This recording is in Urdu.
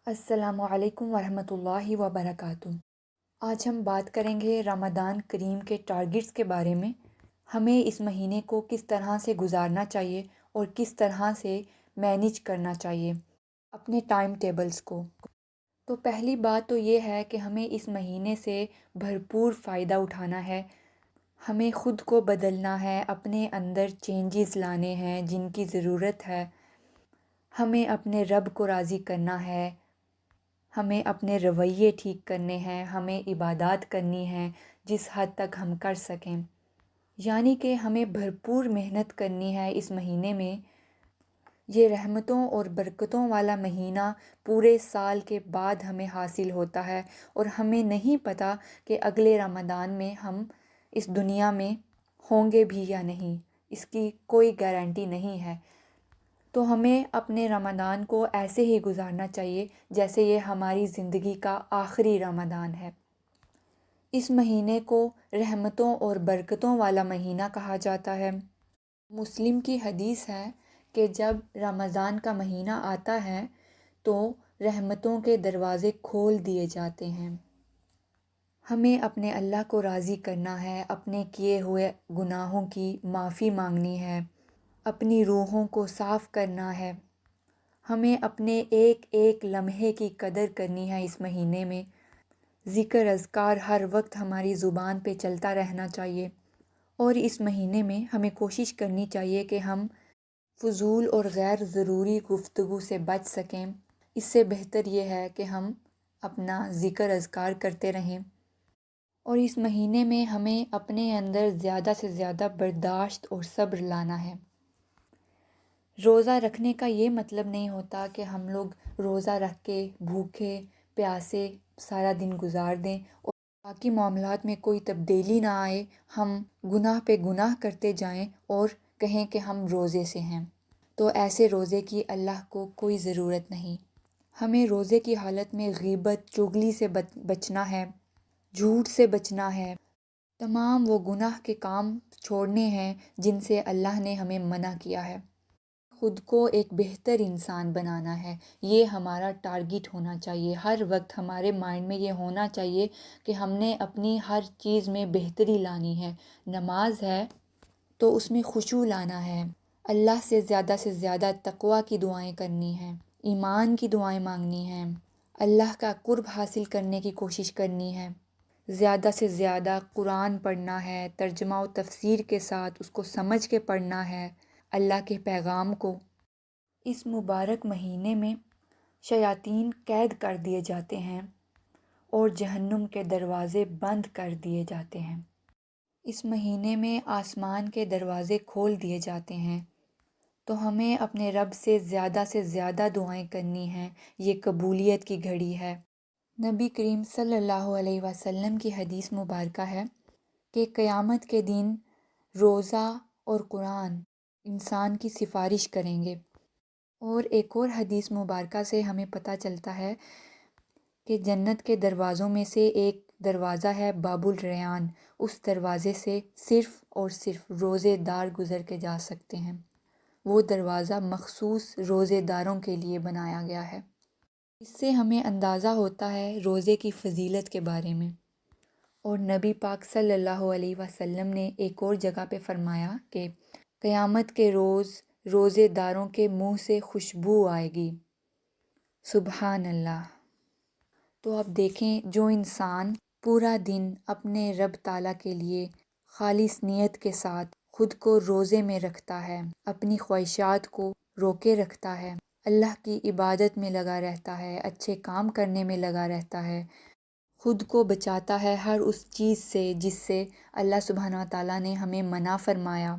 السلام علیکم ورحمۃ اللہ وبرکاتہ۔ آج ہم بات کریں گے رمضان کریم کے ٹارگٹس کے بارے میں۔ ہمیں اس مہینے کو کس طرح سے گزارنا چاہیے اور کس طرح سے مینیج کرنا چاہیے اپنے ٹائم ٹیبلز کو۔ تو پہلی بات تو یہ ہے کہ ہمیں اس مہینے سے بھرپور فائدہ اٹھانا ہے۔ ہمیں خود کو بدلنا ہے، اپنے اندر چینجز لانے ہیں جن کی ضرورت ہے۔ ہمیں اپنے رب کو راضی کرنا ہے، ہمیں اپنے رویے ٹھیک کرنے ہیں، ہمیں عبادات کرنی ہیں جس حد تک ہم کر سکیں۔ یعنی کہ ہمیں بھرپور محنت کرنی ہے اس مہینے میں۔ یہ رحمتوں اور برکتوں والا مہینہ پورے سال کے بعد ہمیں حاصل ہوتا ہے، اور ہمیں نہیں پتہ کہ اگلے رمضان میں ہم اس دنیا میں ہوں گے بھی یا نہیں، اس کی کوئی گارنٹی نہیں ہے۔ تو ہمیں اپنے رمضان کو ایسے ہی گزارنا چاہیے جیسے یہ ہماری زندگی کا آخری رمضان ہے۔ اس مہینے کو رحمتوں اور برکتوں والا مہینہ کہا جاتا ہے۔ مسلم کی حدیث ہے کہ جب رمضان کا مہینہ آتا ہے تو رحمتوں کے دروازے کھول دیے جاتے ہیں۔ ہمیں اپنے اللہ کو راضی کرنا ہے، اپنے کیے ہوئے گناہوں کی معافی مانگنی ہے، اپنی روحوں کو صاف کرنا ہے۔ ہمیں اپنے ایک ایک لمحے کی قدر کرنی ہے اس مہینے میں۔ ذکر اذکار ہر وقت ہماری زبان پہ چلتا رہنا چاہیے، اور اس مہینے میں ہمیں کوشش کرنی چاہیے کہ ہم فضول اور غیر ضروری گفتگو سے بچ سکیں۔ اس سے بہتر یہ ہے کہ ہم اپنا ذکر اذکار کرتے رہیں۔ اور اس مہینے میں ہمیں اپنے اندر زیادہ سے زیادہ برداشت اور صبر لانا ہے۔ روزہ رکھنے کا یہ مطلب نہیں ہوتا کہ ہم لوگ روزہ رکھ کے بھوکے پیاسے سارا دن گزار دیں اور باقی معاملات میں کوئی تبدیلی نہ آئے، ہم گناہ پہ گناہ کرتے جائیں اور کہیں کہ ہم روزے سے ہیں۔ تو ایسے روزے کی اللہ کو کوئی ضرورت نہیں۔ ہمیں روزے کی حالت میں غیبت، چغلی سے بچنا ہے، جھوٹ سے بچنا ہے، تمام وہ گناہ کے کام چھوڑنے ہیں جن سے اللہ نے ہمیں منع کیا ہے۔ خود کو ایک بہتر انسان بنانا ہے، یہ ہمارا ٹارگٹ ہونا چاہیے۔ ہر وقت ہمارے مائنڈ میں یہ ہونا چاہیے کہ ہم نے اپنی ہر چیز میں بہتری لانی ہے۔ نماز ہے تو اس میں خشوع لانا ہے، اللہ سے زیادہ تقویٰ کی دعائیں کرنی ہیں، ایمان کی دعائیں مانگنی ہیں، اللہ کا قرب حاصل کرنے کی کوشش کرنی ہے، زیادہ سے زیادہ قرآن پڑھنا ہے، ترجمہ و تفسیر کے ساتھ اس کو سمجھ کے پڑھنا ہے اللہ کے پیغام کو۔ اس مبارک مہینے میں شیاطین قید کر دیے جاتے ہیں اور جہنم کے دروازے بند کر دیے جاتے ہیں۔ اس مہینے میں آسمان کے دروازے کھول دیے جاتے ہیں، تو ہمیں اپنے رب سے زیادہ دعائیں کرنی ہیں۔ یہ قبولیت کی گھڑی ہے۔ نبی کریم صلی اللہ علیہ وسلم کی حدیث مبارکہ ہے کہ قیامت کے دن روزہ اور قرآن انسان کی سفارش کریں گے۔ اور ایک اور حدیث مبارکہ سے ہمیں پتہ چلتا ہے کہ جنت کے دروازوں میں سے ایک دروازہ ہے باب الریان، اس دروازے سے صرف اور صرف روزے دار گزر کے جا سکتے ہیں۔ وہ دروازہ مخصوص روزے داروں کے لیے بنایا گیا ہے۔ اس سے ہمیں اندازہ ہوتا ہے روزے کی فضیلت کے بارے میں۔ اور نبی پاک صلی اللہ علیہ وسلم نے ایک اور جگہ پہ فرمایا کہ قیامت کے روز روزے داروں کے منہ سے خوشبو آئے گی۔ سبحان اللہ۔ تو اب دیکھیں، جو انسان پورا دن اپنے رب تعالیٰ کے لیے خالص نیت کے ساتھ خود کو روزے میں رکھتا ہے، اپنی خواہشات کو روکے رکھتا ہے، اللہ کی عبادت میں لگا رہتا ہے، اچھے کام کرنے میں لگا رہتا ہے، خود کو بچاتا ہے ہر اس چیز سے جس سے اللہ سبحانہ و تعالیٰ نے ہمیں منع فرمایا،